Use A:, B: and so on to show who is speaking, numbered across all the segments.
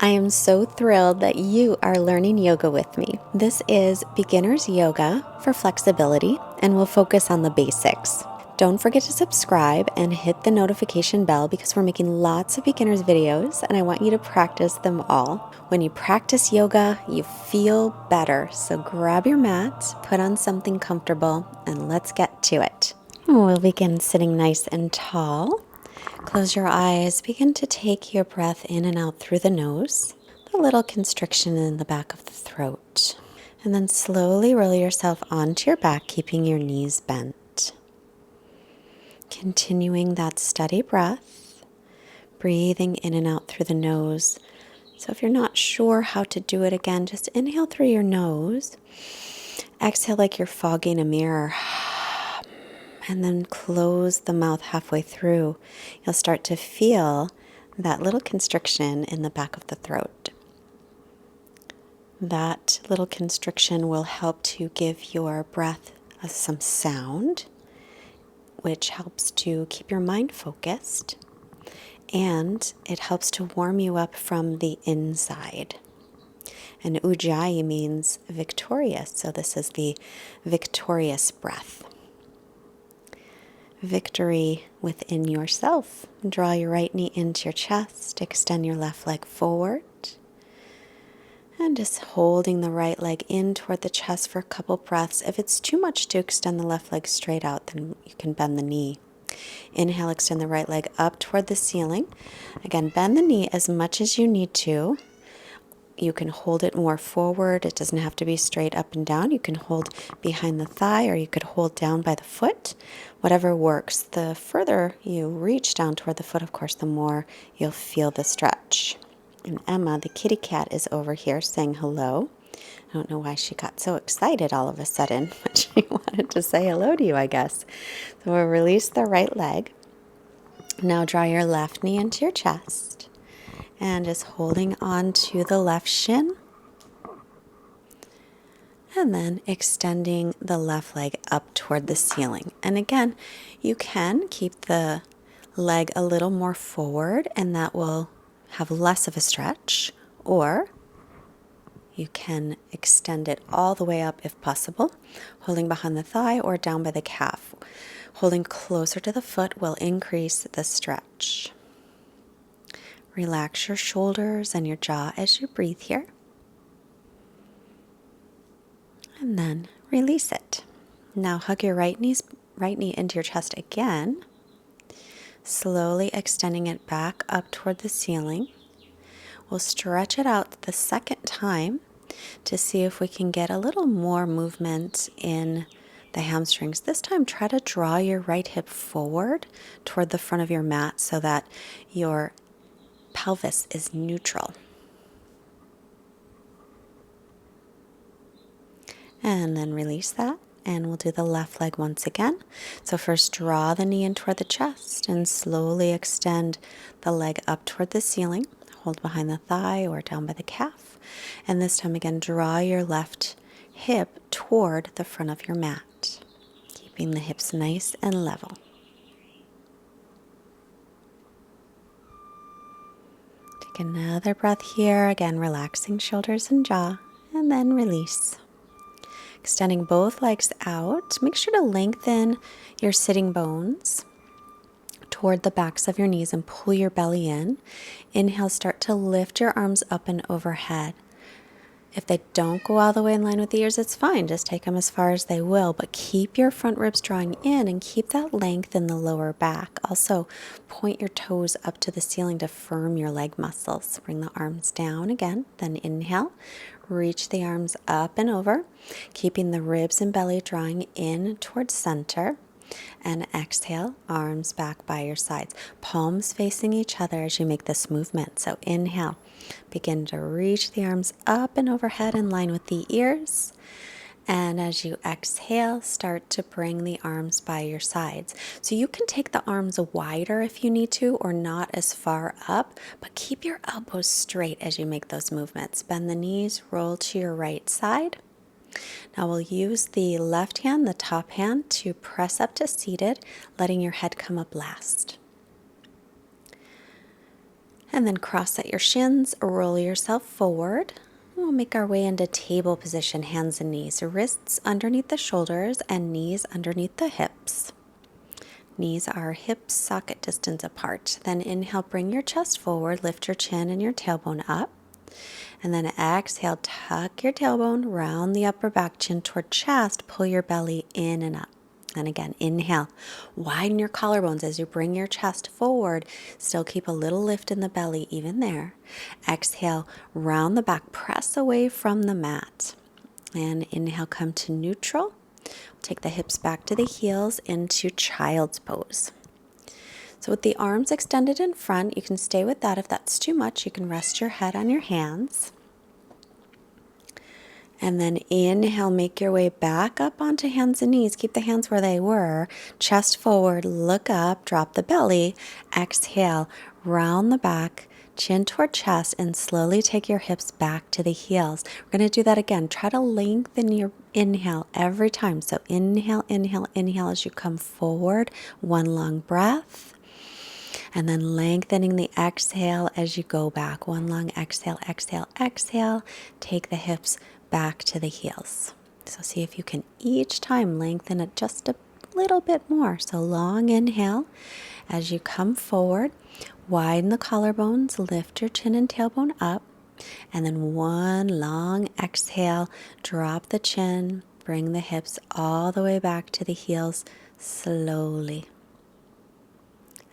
A: I am so thrilled that you are learning yoga with me. This is beginner's yoga for flexibility, and we'll focus on the basics. Don't forget to subscribe and hit the notification bell because we're making lots of beginners videos and I want you to practice them all. When you practice yoga, you feel better. So grab your mat, put on something comfortable, and let's get to it. We'll begin sitting nice and tall. Close your eyes. Begin to take your breath in and out through the nose. A little constriction in the back of the throat. And then slowly roll yourself onto your back, keeping your knees bent. Continuing that steady breath. Breathing in and out through the nose. So if you're not sure how to do it again, just inhale through your nose. Exhale like you're fogging a mirror. And then close the mouth halfway through. You'll start to feel that little constriction in the back of the throat. That little constriction will help to give your breath some sound, which helps to keep your mind focused. And it helps to warm you up from the inside. And Ujjayi means victorious, so this is the victorious breath. Victory within yourself. Draw your right knee into your chest. Extend your left leg forward. And just holding the right leg in toward the chest for a couple breaths. If it's too much to extend the left leg straight out, then you can bend the knee. Inhale, extend the right leg up toward the ceiling. Again, bend the knee as much as you need to. You can hold it more forward. It doesn't have to be straight up and down. You can hold behind the thigh or you could hold down by the foot. Whatever works. The further you reach down toward the foot, of course, the more you'll feel the stretch. And Emma, the kitty cat, is over here saying hello. I don't know why she got so excited all of a sudden, but she wanted to say hello to you, I guess. So we'll release the right leg. Now draw your left knee into your chest. And just holding on to the left shin. And then extending the left leg up toward the ceiling. And again, you can keep the leg a little more forward and that will have less of a stretch. Or you can extend it all the way up if possible, holding behind the thigh or down by the calf. Holding closer to the foot will increase the stretch. Relax your shoulders and your jaw as you breathe here. And then release it. Now hug your right knee into your chest again. Slowly extending it back up toward the ceiling. We'll stretch it out the second time to see if we can get a little more movement in the hamstrings. This time try to draw your right hip forward toward the front of your mat so that your pelvis is neutral. And then release that. And we'll do the left leg once again. So first draw the knee in toward the chest and slowly extend the leg up toward the ceiling. Hold behind the thigh or down by the calf. And this time again, draw your left hip toward the front of your mat, keeping the hips nice and level. Take another breath here, again relaxing shoulders and jaw, and then release. Extending both legs out. Make sure to lengthen your sitting bones toward the backs of your knees and pull your belly in. Inhale, start to lift your arms up and overhead. If they don't go all the way in line with the ears, it's fine. Just take them as far as they will, but keep your front ribs drawing in and keep that length in the lower back. Also, point your toes up to the ceiling to firm your leg muscles. Bring the arms down again, then inhale. Reach the arms up and over, keeping the ribs and belly drawing in towards center. And exhale, arms back by your sides. Palms facing each other as you make this movement. So inhale, begin to reach the arms up and overhead in line with the ears. And as you exhale, start to bring the arms by your sides. So you can take the arms wider if you need to, or not as far up, but keep your elbows straight as you make those movements. Bend the knees, roll to your right side. Now we'll use the left hand, the top hand, to press up to seated, letting your head come up last. And then cross at your shins, roll yourself forward. We'll make our way into table position, hands and knees, wrists underneath the shoulders and knees underneath the hips. Knees are hip socket distance apart. Then inhale, bring your chest forward, lift your chin and your tailbone up. And then exhale, tuck your tailbone, round the upper back, chin toward chest, pull your belly in and up. And again, inhale, widen your collarbones as you bring your chest forward. Still keep a little lift in the belly, even there. Exhale, round the back, press away from the mat. And inhale, come to neutral. Take the hips back to the heels into child's pose. So with the arms extended in front, you can stay with that. If that's too much, you can rest your head on your hands. And then inhale, make your way back up onto hands and knees. Keep the hands where they were. Chest forward, look up, drop the belly. Exhale, round the back, chin toward chest, and slowly take your hips back to the heels. We're going to do that again. Try to lengthen your inhale every time. So inhale, inhale, inhale as you come forward. One long breath. And then lengthening the exhale as you go back. One long exhale, exhale, exhale. Take the hips back to the heels. So see if you can each time lengthen it just a little bit more. So long inhale as you come forward. Widen the collarbones, lift your chin and tailbone up. And then one long exhale, drop the chin, bring the hips all the way back to the heels slowly.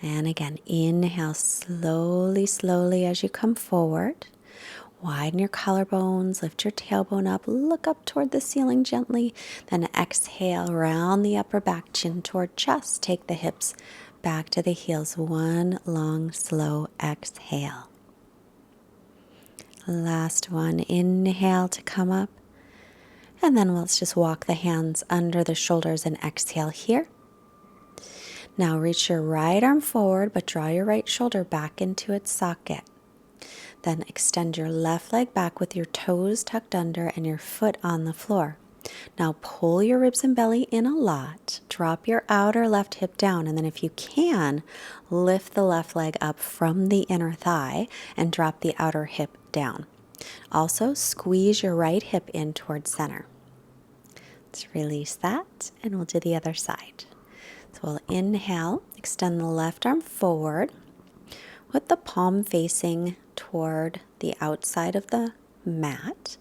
A: And again, inhale slowly, slowly as you come forward. Widen your collarbones, lift your tailbone up, look up toward the ceiling gently. Then exhale, round the upper back, chin toward chest. Take the hips back to the heels. One long, slow exhale. Last one, inhale to come up. And then let's just walk the hands under the shoulders and exhale here. Now reach your right arm forward, but draw your right shoulder back into its socket. Then extend your left leg back with your toes tucked under and your foot on the floor. Now pull your ribs and belly in a lot. Drop your outer left hip down, and then if you can, lift the left leg up from the inner thigh and drop the outer hip down. Also, squeeze your right hip in towards center. Let's release that, and we'll do the other side. So we'll inhale, extend the left arm forward with the palm facing toward the outside of the mat,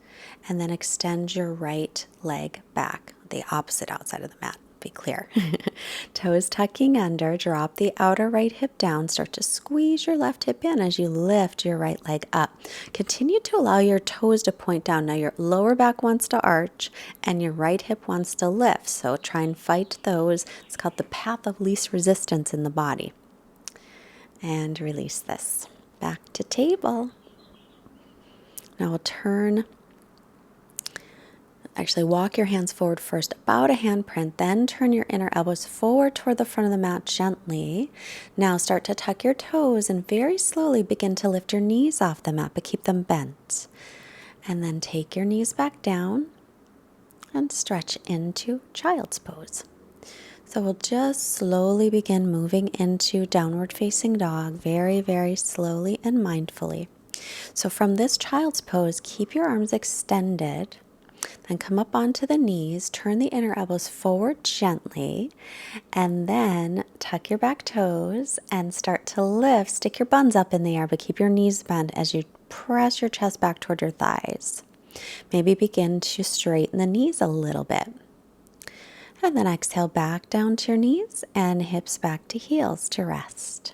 A: and then extend your right leg back, the opposite outside of the mat, be clear. Toes tucking under, drop the outer right hip down, start to squeeze your left hip in as you lift your right leg up. Continue to allow your toes to point down. Now your lower back wants to arch and your right hip wants to lift, so try and fight those. It's called the path of least resistance in the body. And release this. Back to table. Now we'll walk your hands forward first, about a handprint, then turn your inner elbows forward toward the front of the mat gently. Now start to tuck your toes and very slowly begin to lift your knees off the mat, but keep them bent. And then take your knees back down and stretch into child's pose. So we'll just slowly begin moving into downward facing dog, very, very slowly and mindfully. So from this child's pose, keep your arms extended, then come up onto the knees, turn the inner elbows forward gently, and then tuck your back toes and start to lift. Stick your buns up in the air, but keep your knees bent as you press your chest back toward your thighs. Maybe begin to straighten the knees a little bit. And then exhale back down to your knees and hips back to heels to rest.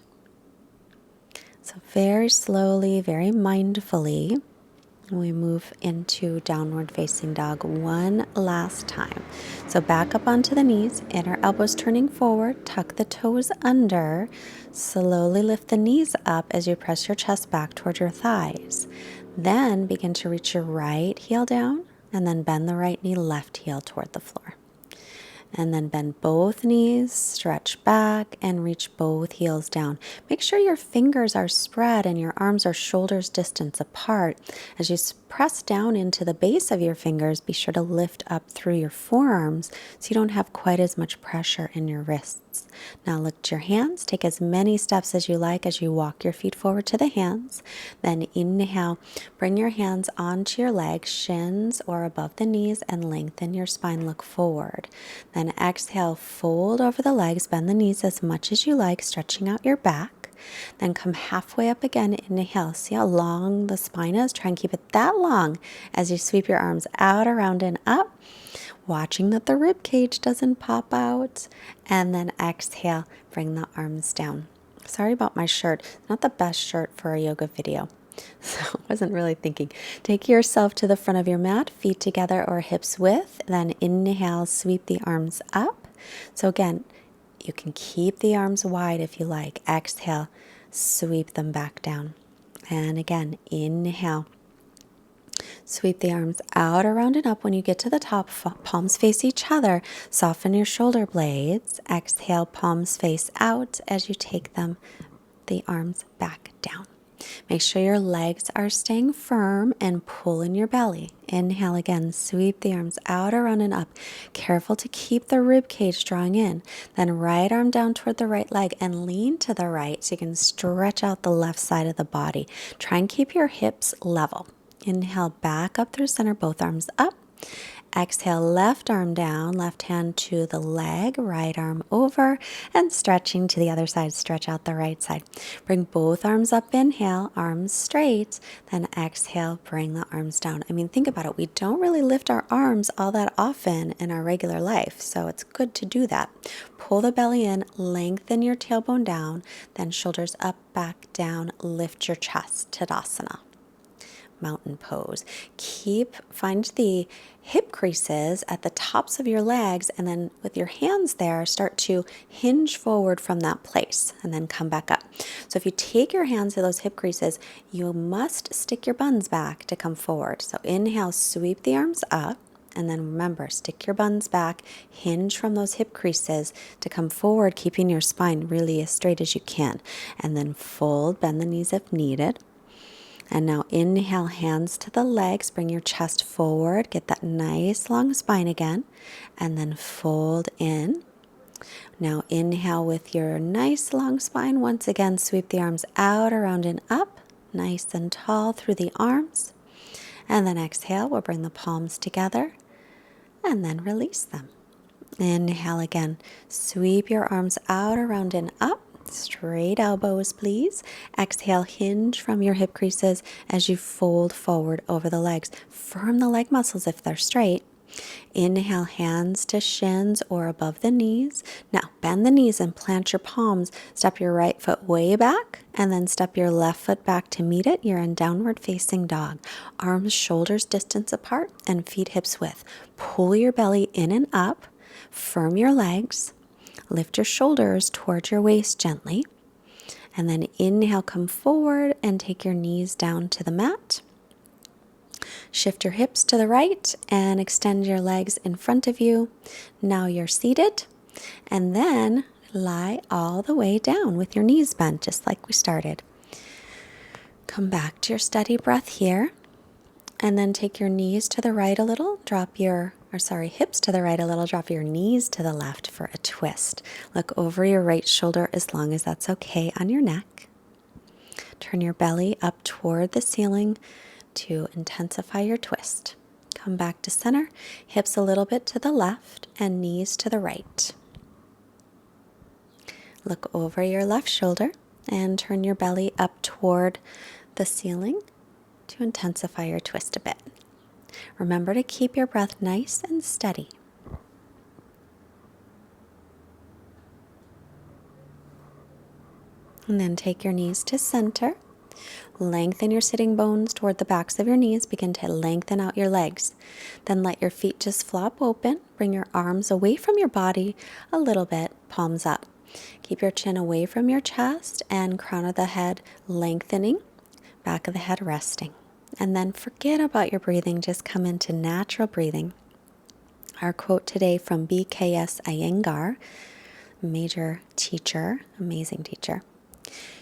A: So very slowly, very mindfully, we move into downward facing dog one last time. So back up onto the knees, inner elbows turning forward, tuck the toes under, slowly lift the knees up as you press your chest back toward your thighs. Then begin to reach your right heel down and then bend the right knee, left heel toward the floor. And then bend both knees, stretch back, and reach both heels down. Make sure your fingers are spread and your arms are shoulders distance apart. As you press down into the base of your fingers, be sure to lift up through your forearms so you don't have quite as much pressure in your wrists. Now lift your hands. Take as many steps as you like as you walk your feet forward to the hands. Then inhale, bring your hands onto your legs, shins or above the knees, and lengthen your spine. Look forward. Then exhale, fold over the legs, bend the knees as much as you like, stretching out your back. Then come halfway up again, inhale. See how long the spine is? Try and keep it that long as you sweep your arms out, around, and up, watching that the rib cage doesn't pop out. And then exhale, bring the arms down. Sorry about my shirt. Not the best shirt for a yoga video. So I wasn't really thinking. Take yourself to the front of your mat, feet together or hips width. Then inhale, sweep the arms up. So again, you can keep the arms wide if you like. Exhale, sweep them back down. And again, inhale. Sweep the arms out, around, and up. When you get to the top, palms face each other. Soften your shoulder blades. Exhale, palms face out as you take the arms back down. Make sure your legs are staying firm and pull in your belly. Inhale again, sweep the arms out, around, and up. Careful to keep the rib cage drawing in. Then right arm down toward the right leg and lean to the right so you can stretch out the left side of the body. Try and keep your hips level. Inhale, back up through center, both arms up. Exhale, left arm down, left hand to the leg, right arm over, and stretching to the other side. Stretch out the right side. Bring both arms up, inhale, arms straight, then exhale, bring the arms down. I mean, think about it. We don't really lift our arms all that often in our regular life, so it's good to do that. Pull the belly in, lengthen your tailbone down, then shoulders up, back, down, lift your chest, Tadasana. Mountain pose. Find the hip creases at the tops of your legs, and then with your hands there, start to hinge forward from that place and then come back up. So if you take your hands to those hip creases, you must stick your buns back to come forward. So inhale, sweep the arms up, and then remember, stick your buns back, hinge from those hip creases to come forward, keeping your spine really as straight as you can. And then fold, bend the knees if needed. And now inhale, hands to the legs, bring your chest forward, get that nice long spine again, and then fold in. Now inhale with your nice long spine. Once again, sweep the arms out, around, and up, nice and tall through the arms. And then exhale, we'll bring the palms together and then release them. Inhale again, sweep your arms out, around, and up. Straight elbows, please. Exhale, hinge from your hip creases as you fold forward over the legs. Firm the leg muscles if they're straight. Inhale, hands to shins or above the knees. Now, bend the knees and plant your palms. Step your right foot way back and then step your left foot back to meet it. You're in downward facing dog. Arms, shoulders distance apart and feet hips width. Pull your belly in and up. Firm your legs. Lift your shoulders towards your waist gently. And then inhale, come forward and take your knees down to the mat. Shift your hips to the right and extend your legs in front of you. Now you're seated. And then lie all the way down with your knees bent, just like we started. Come back to your steady breath here. And then take your knees to the right a little, hips to the right a little, drop your knees to the left for a twist. Look over your right shoulder as long as that's okay on your neck. Turn your belly up toward the ceiling to intensify your twist. Come back to center, hips a little bit to the left and knees to the right. Look over your left shoulder and turn your belly up toward the ceiling to intensify your twist a bit. Remember to keep your breath nice and steady. And then take your knees to center. Lengthen your sitting bones toward the backs of your knees. Begin to lengthen out your legs. Then let your feet just flop open. Bring your arms away from your body a little bit, palms up. Keep your chin away from your chest and crown of the head lengthening, back of the head resting. And then forget about your breathing. Just come into natural breathing. Our quote today from BKS Iyengar, major teacher, amazing teacher.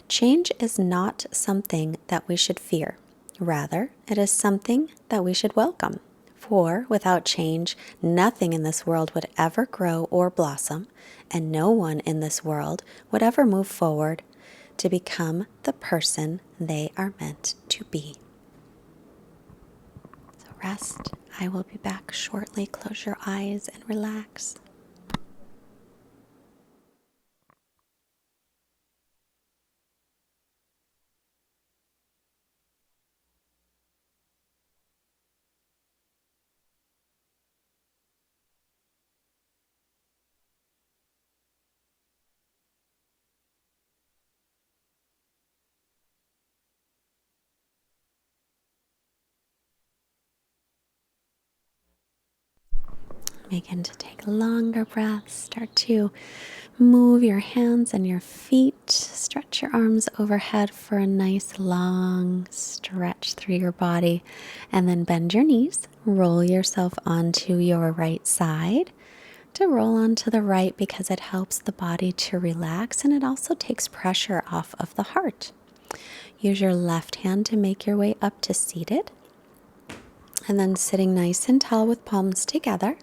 A: Change is not something that we should fear. Rather, it is something that we should welcome. For without change, nothing in this world would ever grow or blossom, and no one in this world would ever move forward to become the person they are meant to be. So rest. I will be back shortly. Close your eyes and relax. Begin to take longer breaths. Start to move your hands and your feet. Stretch your arms overhead for a nice long stretch through your body. And then bend your knees. Roll yourself onto your right side. To roll onto the right because it helps the body to relax and it also takes pressure off of the heart. Use your left hand to make your way up to seated. And then sitting nice and tall with palms together.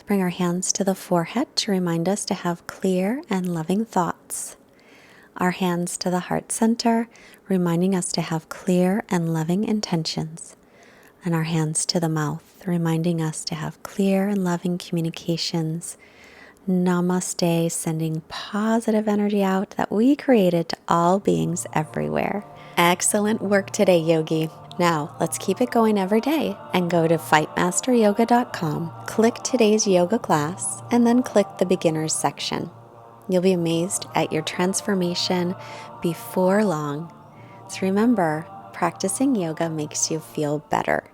A: Let's bring our hands to the forehead to remind us to have clear and loving thoughts. Our hands to the heart center, reminding us to have clear and loving intentions. And our hands to the mouth, reminding us to have clear and loving communications. Namaste, sending positive energy out that we created to all beings everywhere. Excellent work today, Yogi. Now, let's keep it going every day and go to fightmasteryoga.com, click today's yoga class, and then click the beginners section. You'll be amazed at your transformation before long. So remember, practicing yoga makes you feel better.